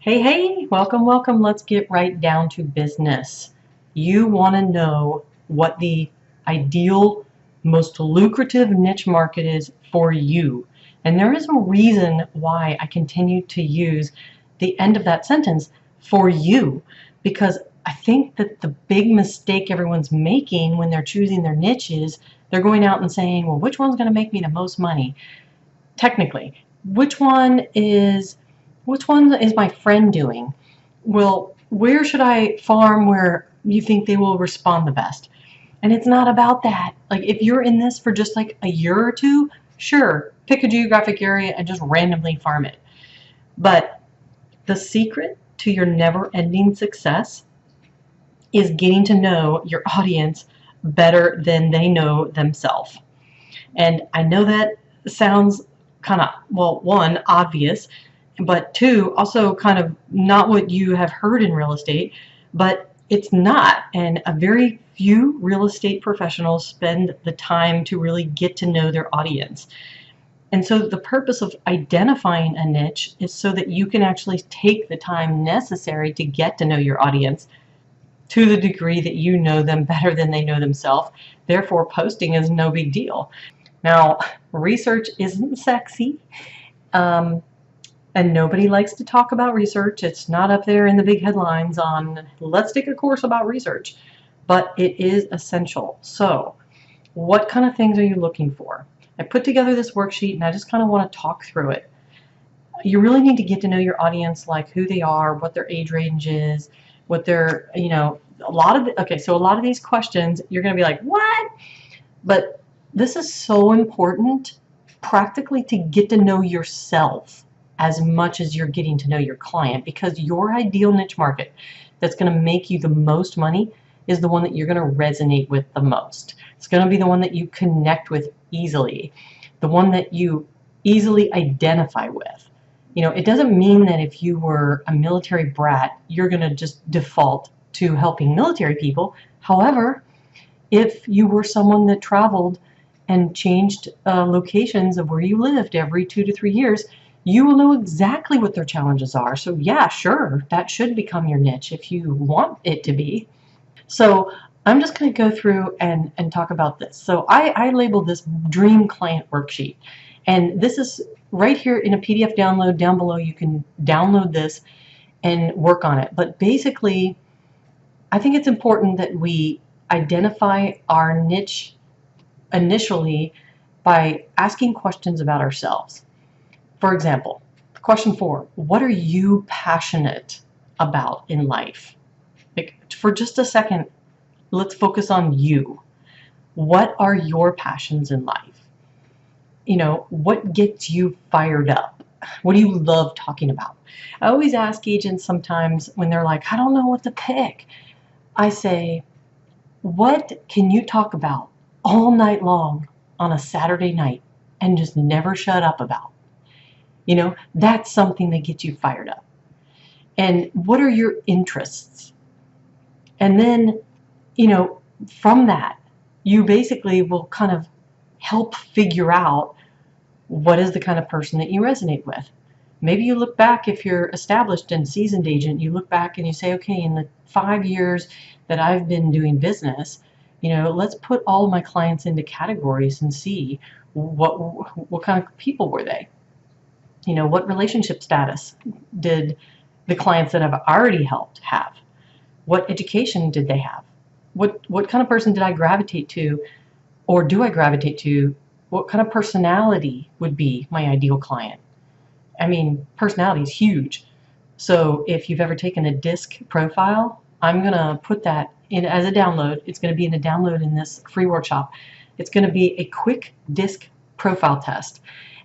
Hey, hey, welcome, welcome. Let's get right down to business. You want to know what the ideal, most lucrative niche market is for you. And there is a reason why I continue to use the end of that sentence, for you, because I think that the big mistake everyone's making when they're choosing their niche is they're going out and saying, well, which one's going to make me the most money? Technically, which one is my friend doing? Well, where should I farm where you think they will respond the best? And it's not about that. Like, if you're in this for just like a year or two, sure, pick a geographic area and just randomly farm it. But the secret to your never-ending success is getting to know your audience better than they know themselves. And I know that sounds kind of, well, one, obvious, but two, also kind of not what you have heard in real estate, but it's not. And a very few real estate professionals spend the time to really get to know their audience. And so the purpose of identifying a niche is so that you can actually take the time necessary to get to know your audience to the degree that you know them better than they know themselves. Therefore, posting is no big deal. Now, research isn't sexy, and nobody likes to talk about research. It's not up there in the big headlines on, let's take a course about research, but it is essential. So, what kind of things are you looking for? I put together this worksheet and I just kind of want to talk through it. You really need to get to know your audience, like who they are, what their age range is, what their, a lot of these questions, you're going to be like, what? But this is so important practically to get to know yourself as much as you're getting to know your client, because your ideal niche market that's going to make you the most money is the one that you're going to resonate with the most. It's going to be the one that you connect with easily, the one that you easily identify with. It doesn't mean that if you were a military brat, you're going to just default to helping military people. However, if you were someone that traveled and changed locations of where you lived every 2 to 3 years, you will know exactly what their challenges are. So yeah, sure, that should become your niche if you want it to be. So I'm just going to go through and talk about this. So I labeled this Dream Client Worksheet. And this is right here in a PDF download down below. You can download this and work on it. But basically, I think it's important that we identify our niche initially by asking questions about ourselves. For example, question 4, what are you passionate about in life? For just a second, let's focus on you. What are your passions in life? What gets you fired up? What do you love talking about? I always ask agents sometimes when they're like, I don't know what to pick. I say, what can you talk about all night long on a Saturday night and just never shut up about? That's something that gets you fired up. And what are your interests? And then, from that, you basically will kind of help figure out what is the kind of person that you resonate with. Maybe you look back, if you're established and seasoned agent, you look back and you say, okay, in the 5 years that I've been doing business, let's put all of my clients into categories and see what kind of people were they. What relationship status did the clients that I've already helped have? What education did they have? What kind of person did I gravitate to, or do I gravitate to? What kind of personality would be my ideal client? I mean, personality is huge. So if you've ever taken a DISC profile, I'm going to put that in as a download. It's going to be in a download in this free workshop. It's going to be a quick DISC profile test.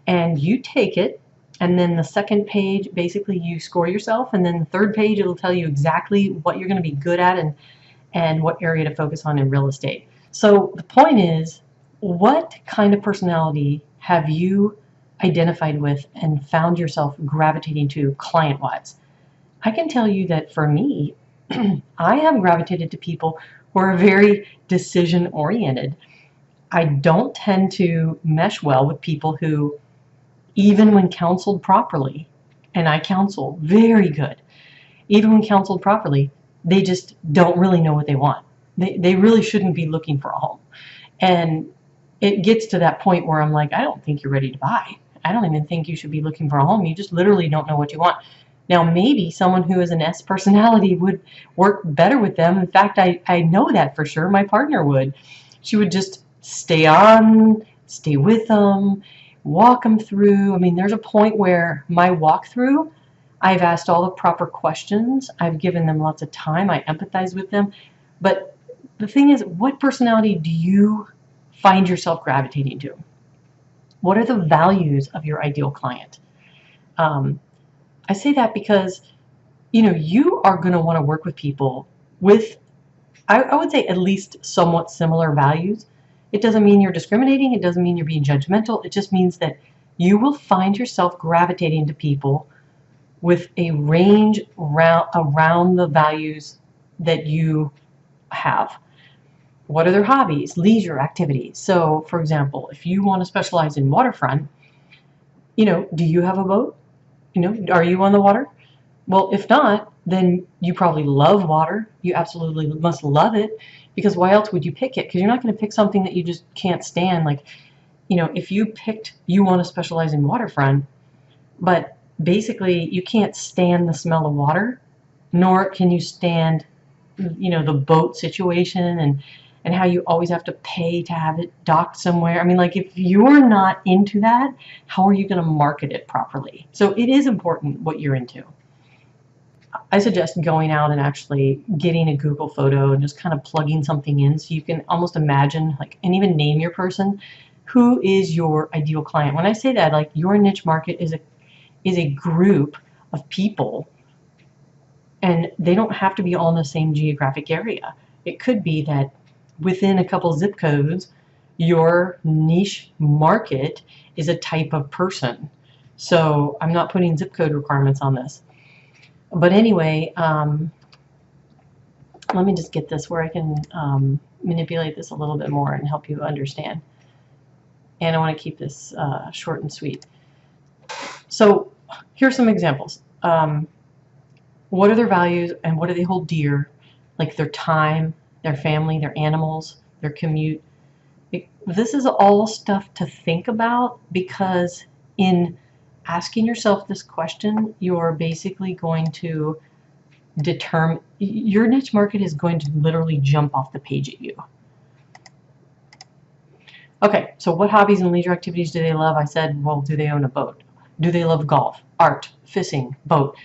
And you take it, and then the second page, basically you score yourself, and then the third page, it'll tell you exactly what you're going to be good at and what area to focus on in real estate. So the point is, what kind of personality have you identified with and found yourself gravitating to client-wise? I can tell you that for me, I have gravitated to people who are very decision-oriented. I don't tend to mesh well with people who, even when counseled properly, and I counsel very good, even when counseled properly, they just don't really know what they want. They really shouldn't be looking for a home. And it gets to that point where I'm like, I don't think you're ready to buy. I don't even think you should be looking for a home. You just literally don't know what you want. Now, maybe someone who is an S personality would work better with them. In fact, I know that for sure. My partner would. She would just stay with them, walk them through. I mean, there's a point where my walkthrough, I've asked all the proper questions. I've given them lots of time. I empathize with them. But the thing is, what personality do you find yourself gravitating to? What are the values of your ideal client? I say that because, you are going to want to work with people with, I would say, at least somewhat similar values. It doesn't mean you're discriminating. It doesn't mean you're being judgmental. It just means that you will find yourself gravitating to people with a range around the values that you have. What are their hobbies, leisure activities? So, for example, if you want to specialize in waterfront, do you have a boat? Are you on the water? Well, if not, then you probably love water. You absolutely must love it, because why else would you pick it? Because you're not going to pick something that you just can't stand. Like, if you want to specialize in waterfront, but basically you can't stand the smell of water, nor can you stand, the boat situation and how you always have to pay to have it docked somewhere. I mean, like, if you're not into that, how are you going to market it properly? So it is important what you're into. I suggest going out and actually getting a Google photo and just kind of plugging something in so you can almost imagine, like, and even name your person. Who is your ideal client? When I say that, like, your niche market is a group of people, and they don't have to be all in the same geographic area. It could be that within a couple zip codes, your niche market is a type of person. So I'm not putting zip code requirements on this. But anyway, let me just get this where I can manipulate this a little bit more and help you understand. And I want to keep this short and sweet. So here's some examples. What are their values and what do they hold dear? Like their time, their family, their animals, their commute. This is all stuff to think about, because in asking yourself this question, you're basically going to determine, your niche market is going to literally jump off the page at you. Okay, so what hobbies and leisure activities do they love? I said, well, do they own a boat? Do they love golf, art, fishing, boat?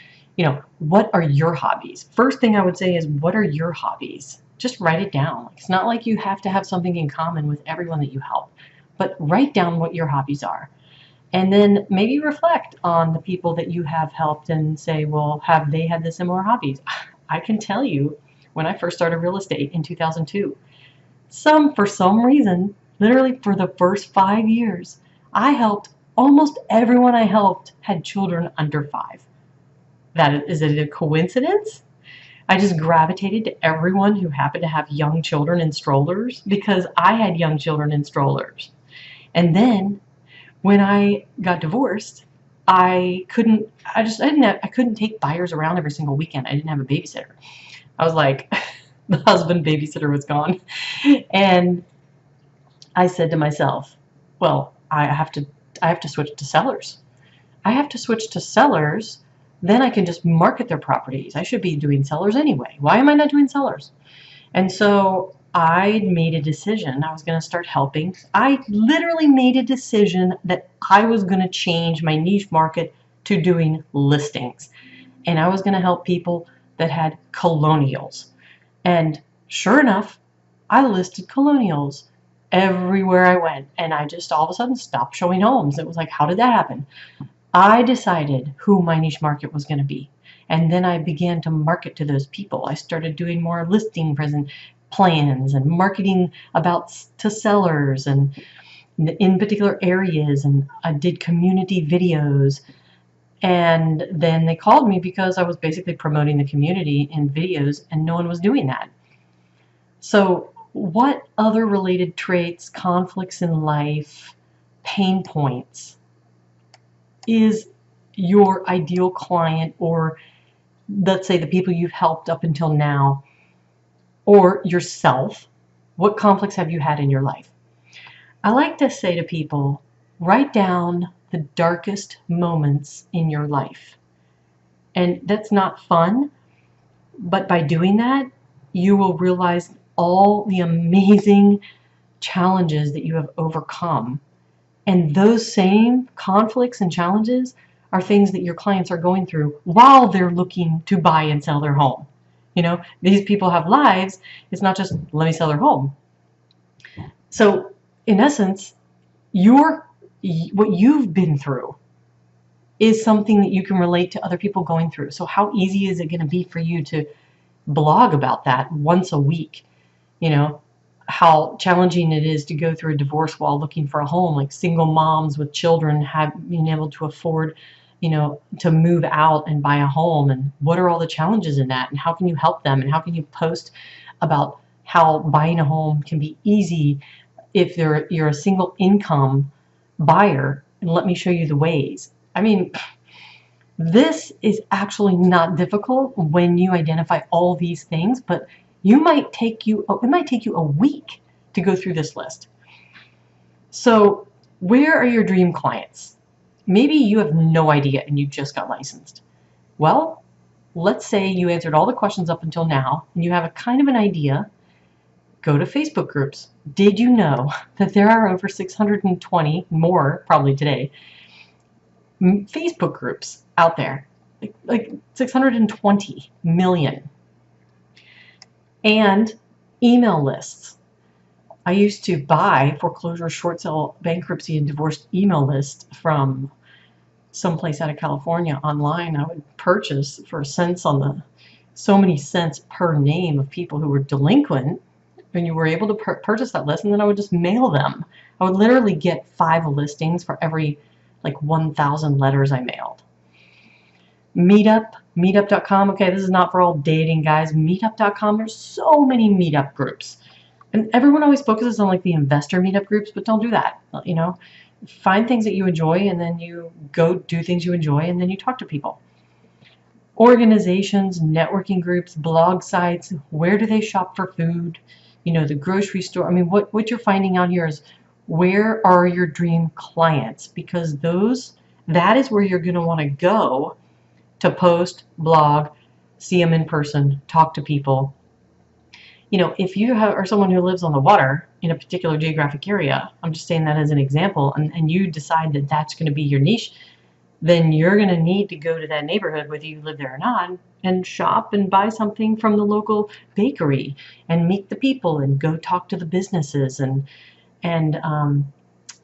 What are your hobbies? First thing I would say is, what are your hobbies? Just write it down. It's not like you have to have something in common with everyone that you help, but write down what your hobbies are. And then maybe reflect on the people that you have helped and say, well, have they had the similar hobbies? I can tell you, when I first started real estate in 2002, for some reason, literally for the first 5 years, I helped almost everyone I helped had children under 5. Is it a coincidence? I just gravitated to everyone who happened to have young children in strollers because I had young children in strollers. And then when I got divorced, I couldn't take buyers around every single weekend. I didn't have a babysitter. I was like, the husband babysitter was gone. And I said to myself, well, I have to switch to sellers. I have to switch to sellers. Then I can just market their properties. I should be doing sellers anyway. Why am I not doing sellers? And so I made a decision. I was going to start helping. I literally made a decision that I was going to change my niche market to doing listings. And I was going to help people that had colonials. And sure enough, I listed colonials everywhere I went. And I just all of a sudden stopped showing homes. It was like, how did that happen? I decided who my niche market was going to be. And then I began to market to those people. I started doing more listing plans and marketing to sellers and in particular areas. And I did community videos. And then they called me because I was basically promoting the community in videos, and no one was doing that. So what other related traits, conflicts in life, pain points is your ideal client, or let's say the people you've helped up until now, or yourself. What conflicts have you had in your life? I like to say to people, write down the darkest moments in your life. And that's not fun, but by doing that, you will realize all the amazing challenges that you have overcome. And those same conflicts and challenges are things that your clients are going through while they're looking to buy and sell their home. You know, these people have lives. It's not just let me sell their home. So in essence, what you've been through is something that you can relate to other people going through. So how easy is it going to be for you to blog about that once a week? You know, how challenging it is to go through a divorce while looking for a home, like single moms with children being able to afford, you know, to move out and buy a home, and what are all the challenges in that, and how can you help them, and how can you post about how buying a home can be easy if you're a single income buyer, and let me show you the ways. I mean, this is actually not difficult when you identify all these things, but it might take you a week to go through this list. So where are your dream clients? Maybe you have no idea and you just got licensed. Well, let's say you answered all the questions up until now and you have a kind of an idea. Go to Facebook groups. Did you know that there are over 620, more probably today, Facebook groups out there? Like 620 million. And email lists. I used to buy foreclosure, short sale, bankruptcy, and divorce email lists from someplace out of California online. I would purchase for cents on the, so many cents per name of people who were delinquent, and you were able to purchase that list, and then I would just mail them. I would literally get 5 listings for every like 1,000 letters I mailed. Meetup.com. Okay, this is not for all dating guys. Meetup.com. There's so many meetup groups. And everyone always focuses on like the investor meetup groups, but don't do that. You know, find things that you enjoy and then you go do things you enjoy and then you talk to people. Organizations, networking groups, blog sites, where do they shop for food? You know, the grocery store. I mean, what you're finding out here is where are your dream clients? Because that is where you're going to want to go to post, blog, see them in person, talk to people. You know, if you are someone who lives on the water in a particular geographic area, I'm just saying that as an example, and you decide that that's going to be your niche, then you're going to need to go to that neighborhood, whether you live there or not, and shop and buy something from the local bakery and meet the people and go talk to the businesses and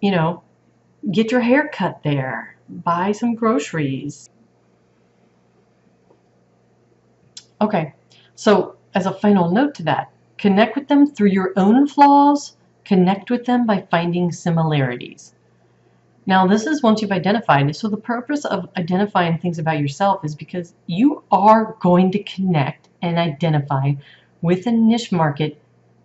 you know, get your hair cut there, buy some groceries. Okay, so as a final note to that, connect with them through your own flaws, connect with them by finding similarities. Now, this is once you've identified. So the purpose of identifying things about yourself is because you are going to connect and identify with a niche market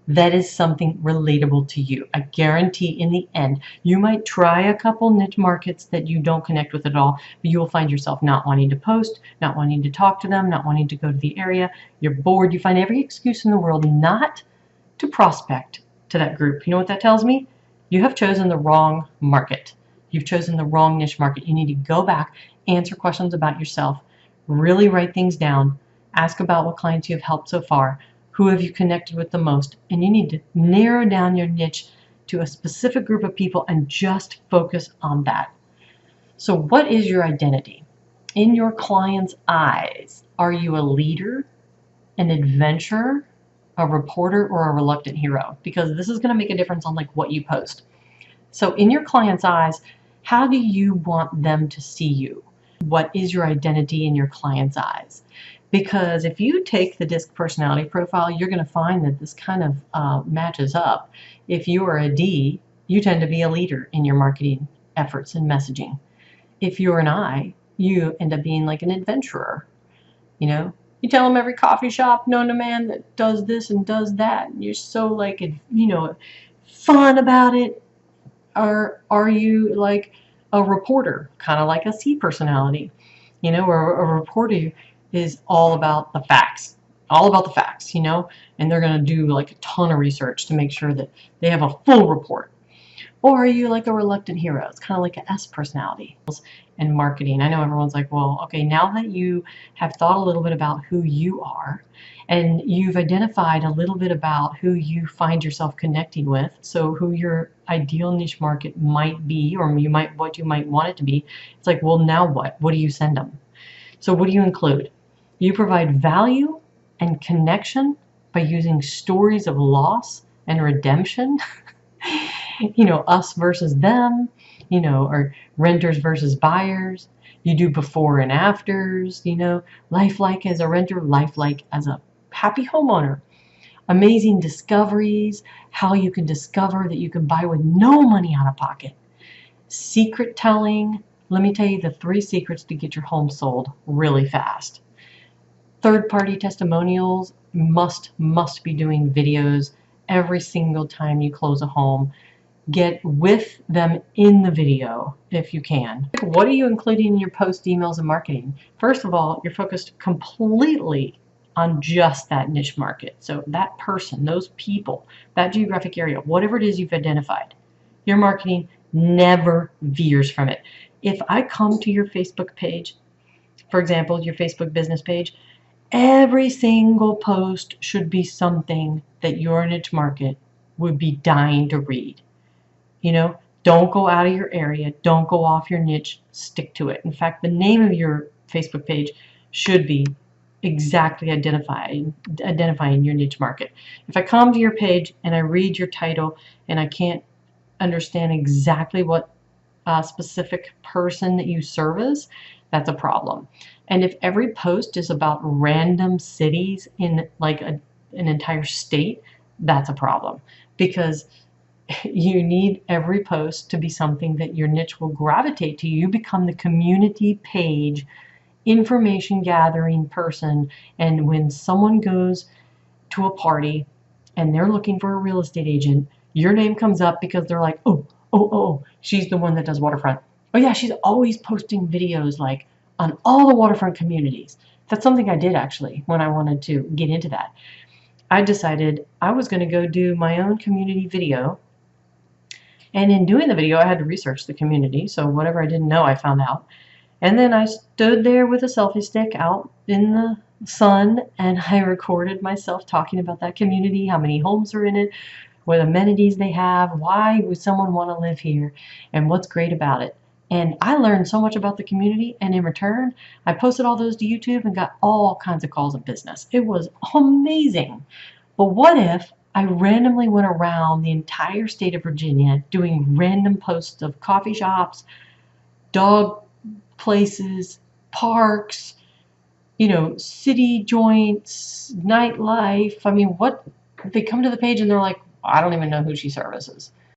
that is something relatable to you. I guarantee in the end, you might try a couple niche markets that you don't connect with at all, but you will find yourself not wanting to post, not wanting to talk to them, not wanting to go to the area. You're bored. You find every excuse in the world not to prospect to that group. You know what that tells me? You have chosen the wrong market. You've chosen the wrong niche market. You need to go back, answer questions about yourself, really write things down, ask about what clients you have helped so far, who have you connected with the most, and you need to narrow down your niche to a specific group of people and just focus on that. So what is your identity? In your client's eyes, are you a leader, an adventurer, a reporter, or a reluctant hero? Because this is going to make a difference on like what you post. So in your client's eyes, how do you want them to see you? What is your identity in your client's eyes? Because if you take the DISC personality profile, you're going to find that this kind of matches up. If you are a D, you tend to be a leader in your marketing efforts and messaging. If you're an I, you end up being like an adventurer. You know, you tell them every coffee shop known to man that does this and does that. And you're so like, you know, fun about it. Or are you like a reporter, kind of like a C personality? You know, or a reporter, is all about the facts. All about the facts, you know, and they're going to do like a ton of research to make sure that they have a full report. Or are you like a reluctant hero? It's kind of like an S personality. And marketing. I know everyone's like, well, okay, now that you have thought a little bit about who you are and you've identified a little bit about who you find yourself connecting with, so who your ideal niche market might be, or what you might want it to be, it's like, well, now what? What do you send them? So what do you include? You provide value and connection by using stories of loss and redemption. You know, us versus them, you know, or renters versus buyers. You do before and afters, you know, life like as a renter, life like as a happy homeowner. Amazing discoveries, how you can discover that you can buy with no money out of pocket. Secret telling. Let me tell you the 3 secrets to get your home sold really fast. Third-party testimonials, must be doing videos every single time you close a home. Get with them in the video if you can. What are you including in your post, emails, and marketing? First of all, you're focused completely on just that niche market. So that person, those people, that geographic area, whatever it is you've identified, your marketing never veers from it. If I come to your Facebook page, for example, your Facebook business page, every single post should be something that your niche market would be dying to read. You know, don't go out of your area. Don't go off your niche. Stick to it. In fact, the name of your Facebook page should be exactly identifying your niche market. If I come to your page and I read your title and I can't understand exactly what specific person that you service, that's a problem. And if every post is about random cities in like an entire state, that's a problem, because you need every post to be something that your niche will gravitate to. You become the community page, information gathering person, and when someone goes to a party and they're looking for a real estate agent, your name comes up because they're like, oh, she's the one that does waterfront. Oh yeah, she's always posting videos like on all the waterfront communities. That's something I did actually when I wanted to get into that. I decided I was going to go do my own community video. And in doing the video, I had to research the community. So whatever I didn't know, I found out. And then I stood there with a selfie stick out in the sun, and I recorded myself talking about that community, how many homes are in it, what amenities they have, why would someone want to live here, and what's great about it. And I learned so much about the community, and in return, I posted all those to YouTube and got all kinds of calls of business. It was amazing. But what if I randomly went around the entire state of Virginia doing random posts of coffee shops, dog places, parks, you know, city joints, nightlife? I mean, what if they come to the page and they're like, I don't even know who she services.